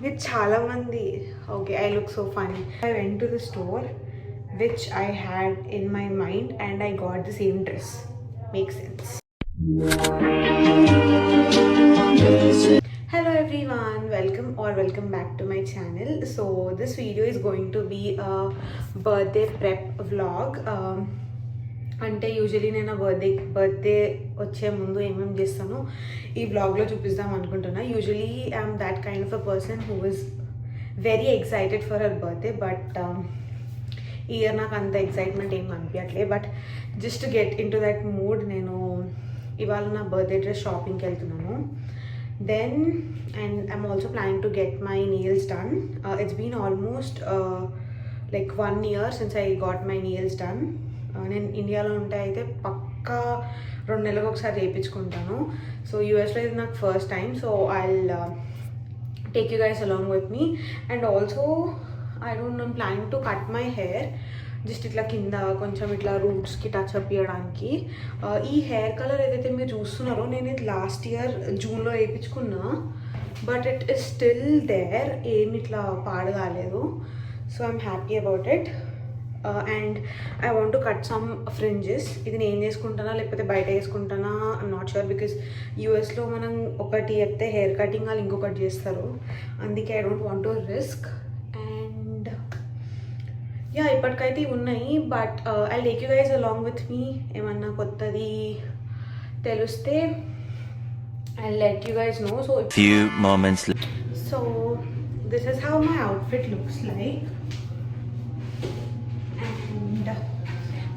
with chala mandi. Okay, I look so funny. I went to the store which I had in my mind and I got the same dress. Makes sense. Hello everyone, welcome back to my channel. So this video is going to be a birthday prep vlog. అంటే usually నేను birthday వచ్చే ముందు ఏమేమి చేస్తానో ఈ బ్లాగ్లో చూపిద్దాం అనుకుంటున్నా. Usually I'm that kind of a person who is very excited for her birthday, but ఈ ఇయర్ నాకు అంత ఎక్సైట్మెంట్ ఏం అనిపించట్లే. But just get into that mood నేను ఇవాళ నా బర్త్డే డ్రెస్ షాపింగ్కి వెళ్తున్నాను. Then and I'm also planning to get my nails done. It's been almost like 1 year since I got my nails done. నేను ఇండియాలో ఉంటే అయితే పక్కా 2 నెలలకు ఒకసారి చేయించుకుంటాను. సో యూఎస్లో ఇది నాకు first time. So I'll take you guys along with me. And also I don't know, planning to cut my hair just ఇట్లా కింద కొంచెం ఇట్లా రూట్స్కి టచ్ అప్ చేయడానికి. ఈ హెయిర్ కలర్ ఏదైతే మీరు చూస్తున్నారో నేను ఇది లాస్ట్ ఇయర్ జూన్లో వేయించుకున్నా, but it is still there, ఏమి ఇట్లా పాడు కాలేదు. So I'm happy about it. And I want to cut some fringes. ఇది నేను చేసుకుంటానా లేకపోతే బయట వేసుకుంటానా ఐమ్ నాట్ షూర్, బికాస్ యూఎస్లో మనం ఒకటి చెప్తే హెయిర్ కటింగ్ వాళ్ళు ఇంకొకటి చేస్తారు. అందుకే I don't want to risk. And yeah, ఇప్పటికైతే ఉన్నాయి, but I take you guys along with me. ఏమన్నా కొత్తది తెలిస్తే I let you guys know. So few moments so this is how my outfit looks like, and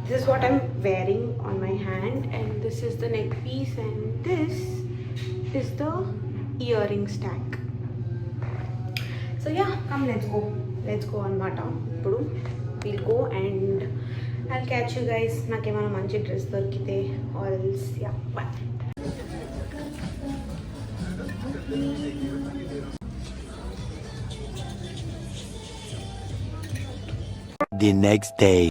this is what I'm wearing on my hand, and this is the neck piece, and this is the earring stack. So yeah, come, let's go anamata. Ippudu we'll go and I'll catch you guys nakemana manchi dress dorkite, or else yeah, bye. the next day.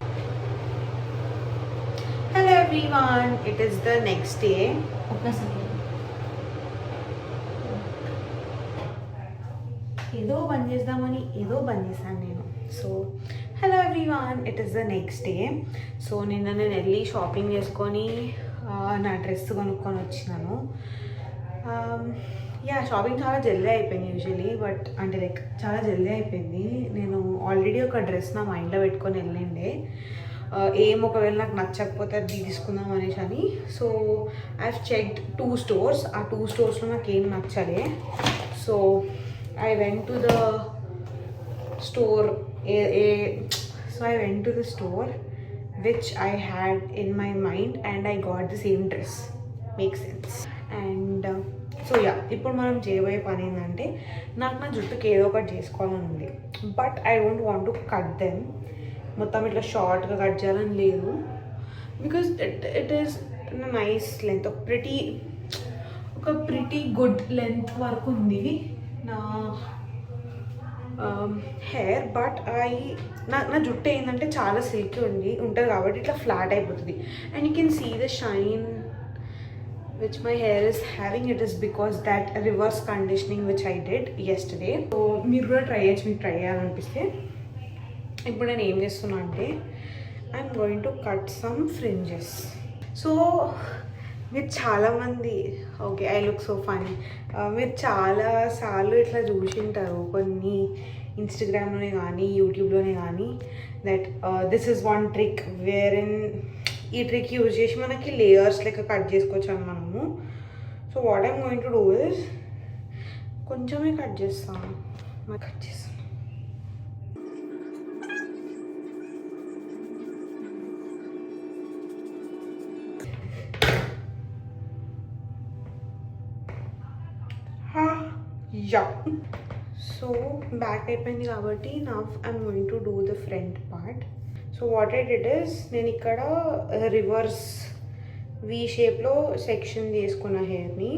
Hello everyone, it is the next day. ఏదో బంద్ చేద్దామని ఏదో బంద్ చేశాను నేను. So hello everyone, it is the next day. So నిన్న నేను వెళ్ళి shopping చేసుకొని నా డ్రెస్ కొనుక్కొని వచ్చినాను. యా, షాపింగ్ చాలా జల్దీ అయిపోయింది యూజువలీ, బట్ అంటే లైక్ చాలా జల్దీ అయిపోయింది. నేను ఆల్రెడీ ఒక డ్రెస్ నా మైండ్లో పెట్టుకొని వెళ్ళిండే, ఏం ఒకవేళ నాకు నచ్చకపోతే అది తీసుకుందాం అనేసి అని. So I have checked 2 stores. ఆ 2 stores నాకు ఏం నచ్చలే. So I went to the store. So I went to the store which I had in my mind and I got the same dress. Makes sense. And so yeah, ఇప్పుడు మనం చేయబోయే పని ఏంటంటే, నాకు నా జుట్టుకి ఏదో ఒకటి చేసుకోవాలని ఉంది, but I don't want to cut them. మొత్తం ఇట్లా షార్ట్గా కట్ చేయాలని లేదు, because it is nice length, ఒక ప్రిటీ గుడ్ లెంత్ వరకు ఉంది నా హెయిర్. బట్ నా జుట్టు ఏంటంటే చాలా సిల్కీ ఉంటుంది కాబట్టి ఇట్లా ఫ్లాట్ అయిపోతుంది. And you can see the shine which my hair is having. It is because that reverse conditioning which I did yesterday. So మీరు కూడా ట్రై చేయొచ్చు, మీకు ట్రై చేయాలనిపిస్తే. ఇప్పుడు నేను ఏం చేస్తున్నా అంటే, I'm going to cut some fringes. So మీరు చాలామంది, okay I look so funny, మీరు చాలాసార్లు ఇట్లా చూసింటారు కొన్ని ఇన్స్టాగ్రామ్లోనే కానీ యూట్యూబ్లోనే కానీ, that this is one trick where in ఈ ట్రిక్ యూజ్ చేసి మనకి లేయర్స్ లెక్క కట్ చేసుకోవచ్చు అని మనము. So what I'm going to do is, కొంచెమే కట్ చేస్తాను. యా, సో బ్యాక్ అయిపోయింది కాబట్టి నా I'm going to do the front part. So what I did is, నేను ఇక్కడ రివర్స్ వి షేప్లో సెక్షన్ చేసుకున్న హెయిర్ని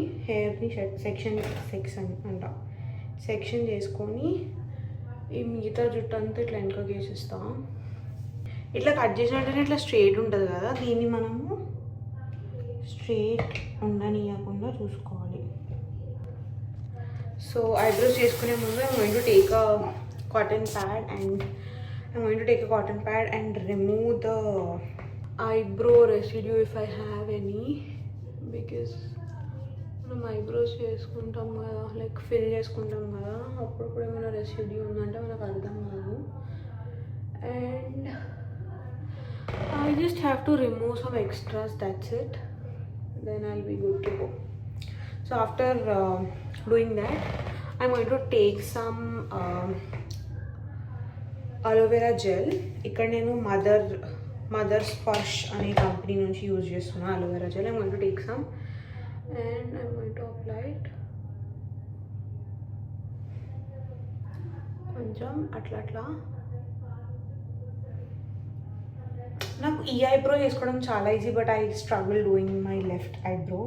సెక్షన్ చేసుకొని ఈ మిగతా జుట్టు అంతా ఇట్లా వెనకకి వేసేస్తాం. ఇట్లా కట్ చేసినట్టయితే ఇట్లా స్ట్రైట్ ఉంటుంది కదా, దీన్ని మనము స్ట్రైట్ ఉండనియకుండా చూసుకోవాలి. సో ఐబ్రోస్ చేసుకునే ముందు I'm going to take a cotton pad and remove the eyebrow residue if I have any, because మనం ఐబ్రోస్ చేసుకుంటాం కదా, లైక్ ఫిల్ చేసుకుంటాం కదా, అప్పుడప్పుడు ఏమైనా రెసిడ్యూ ఉందంటే మనకు అర్థం కాదు. And I just have to remove some extras, that's it. Then I'll be good to go. So after doing that, I'm going to take some aloe vera gel. ఇక్కడ నేను మదర్ స్పర్ష్ అనే కంపెనీ నుంచి use చేస్తున్నా aloe vera gel. I'm going to take some and I'm going to apply it. కొంచెం అట్లా నాకు ఈ eyebrow చేసుకోవడం చాలా easy, but I struggle doing my left eyebrow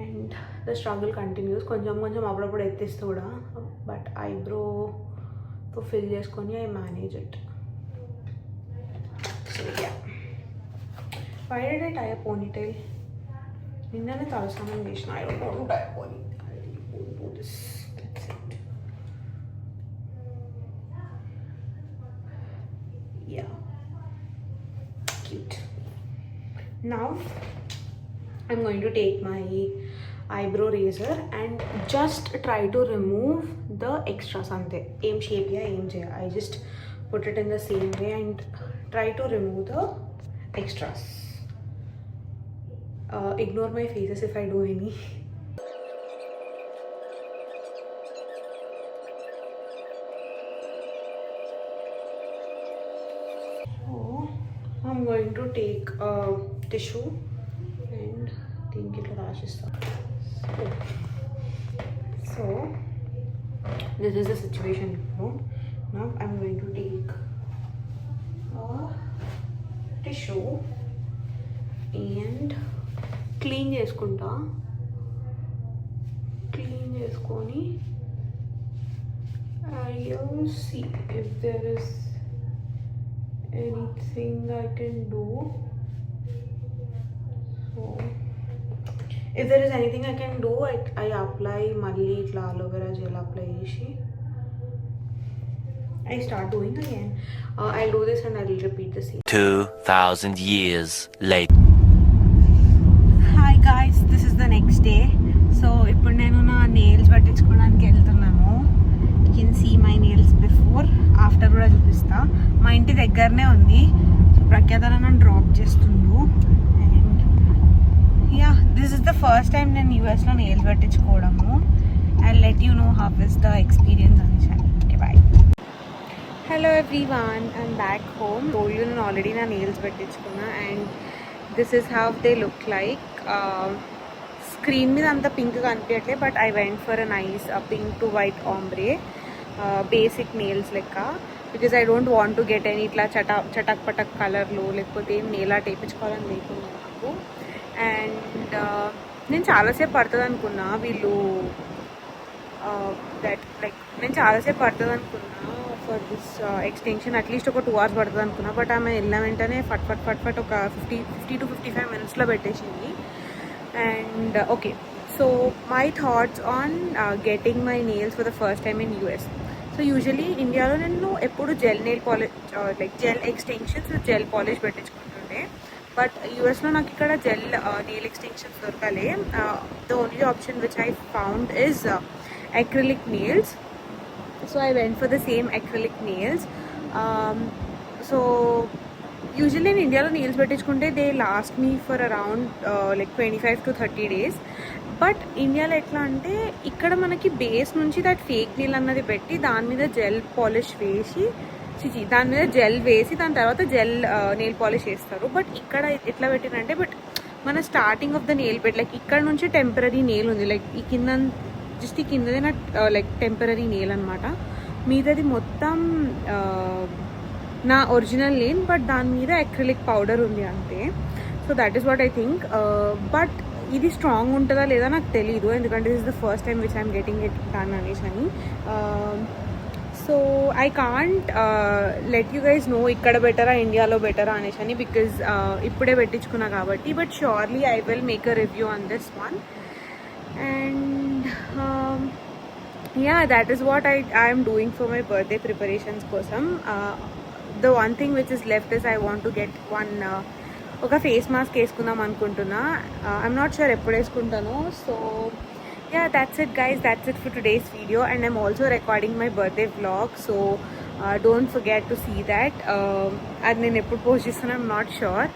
and the struggle continues. కొంచెం అప్పుడప్పుడు ఎత్తిస్తూ కూడా, బట్ ఐబ్రోతో ఫిల్ చేసుకొని I manage it. So yeah, why did I tie a ponytail? నిన్ననే తలస్నానం చేసిన. I don't want to tie a pony. I won't do this. That's it. Yeah, cute. Now I'm going to take my eyebrow razor and just try to remove the extras. ante em shape ya em cheya, I just put it in the same way and try to remove the extras. Ignore my faces if I do any. I'm going to take a tissue and think it rasista. So this is the situation now. Now I'm going to take a tissue and clean చేసుకొని I'll see if there is anything I can do. So if there is anything I can do, I apply malli itla aloe vera gel apply cheshi I start doing again. I'll do this and I'll repeat the same. 2,000 years later. Hi guys, this is the next day. So ఇప్పుడు నేను నా nails పట్టించుకోవడానికి వెళ్తున్నాను. You can see my nails before, after కూడా చూపిస్తా. మా ఇంటి దగ్గరనే ఉంది. సో ప్రఖ్యాత నన్ను డ్రాప్ చేస్తుండు. And yeah, this is the first time నేను యూఎస్లో నెయిల్స్ పెట్టించుకోవడము. I let you know how is the experience అనేసి. Okay, bye. Hello everyone, I'm back home. Told you నేను ఆల్రెడీ నా నెయిల్స్ పెట్టించుకున్నా and this is how they look like. Screen మీద అంత pink కనిపించట్లే, but I went for a nice pink to white ombre basic nails లెక్క, because I don't want to get any ఇట్లా చటక్ పటక్ కలర్లు లేకపోతే ఏం నెయిల్ ఆర్ట్ వేయించుకోవాలని లేకుండా నాకు. అండ్ నేను చాలాసేపు పడుతుంది అనుకున్నా నేను చాలాసేపు పడుతుంది అనుకున్నా ఫర్ దిస్ ఎక్స్టెన్షన్. అట్లీస్ట్ ఒక 2 hours పడుతుంది అనుకున్నా, బట్ ఆమె వెళ్ళిన వెంటనే ఫట్ ఒక 50 to 55 minutesలో పెట్టేసింది. And okay, so my thoughts on getting my nails for the first time in US. So usually ఇండియాలో నేను ఎప్పుడు gel nail polish like gel extensions gel polish పెట్టించుకుంటుండే, బట్ యూఎస్లో నాకు ఇక్కడ జెల్ నెయిల్ ఎక్స్టెన్షన్స్ దొరకలే. The only option which I found is acrylic nails. So I went for the same acrylic nails. So usually in India nails పెట్టించుకుంటే they last me for around like 25 to 30 days. But ఇండియాలో ఎట్లా అంటే ఇక్కడ మనకి base నుంచి that fake nail అన్నది పెట్టి దాని మీద జెల్ పాలిష్ వేసి దాని మీద జెల్ వేసి దాని తర్వాత జెల్ నెయిల్ పాలిష్ వేస్తారు. బట్ ఇక్కడ ఎట్లా పెట్టినంటే, బట్ మన స్టార్టింగ్ ఆఫ్ ద నెయిల్ పెట్టి లైక్ ఇక్కడ నుంచి టెంపరీ నెయిల్ ఉంది, లైక్ ఈ కిందదే నా లైక్ టెంపరీ నెయిల్ అనమాట. మీదది మొత్తం నా ఒరిజినల్ నెయిల్, బట్ దాని మీద అక్రిలిక్ పౌడర్ ఉంది అంతే. So that is what I think. But ఇది స్ట్రాంగ్ ఉంటుందా లేదా నాకు తెలీదు, ఎందుకంటే this is the first time which I'm getting it done అనేసి అని. So I can't let you guys know ఇక్కడ బెటరా ఇండియాలో బెటరా అనేసి అని, బికాజ్ ఇప్పుడే పెట్టించుకున్నా కాబట్టి. But surely I will make a review on this one. And yeah, that is what I am doing for my birthday preparations kosam. The one thing which is left is I want to get one ఒక face mask వేసుకుందాం అనుకుంటున్నా. I'm not sure ఎప్పుడు వేసుకుంటాను. So yeah, that's it guys, that's it for today's video, and I'm also recording my birthday vlog, so don't forget to see that. అది నేను ఎప్పుడు post చేస్తాను I'm not sure.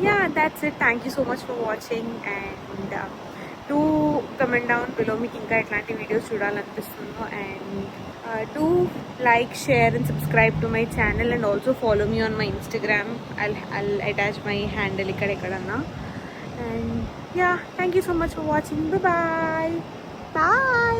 Yeah, that's it. Thank you so much for watching, and do comment down below మీకు ఇంకా ఎట్లాంటి videos చూడాలనిపిస్తుందో, and do like, share and subscribe to my channel, and also follow me on my Instagram. I'll attach my handle ikkadekkadanna. And yeah, thank you so much for watching. Bye bye.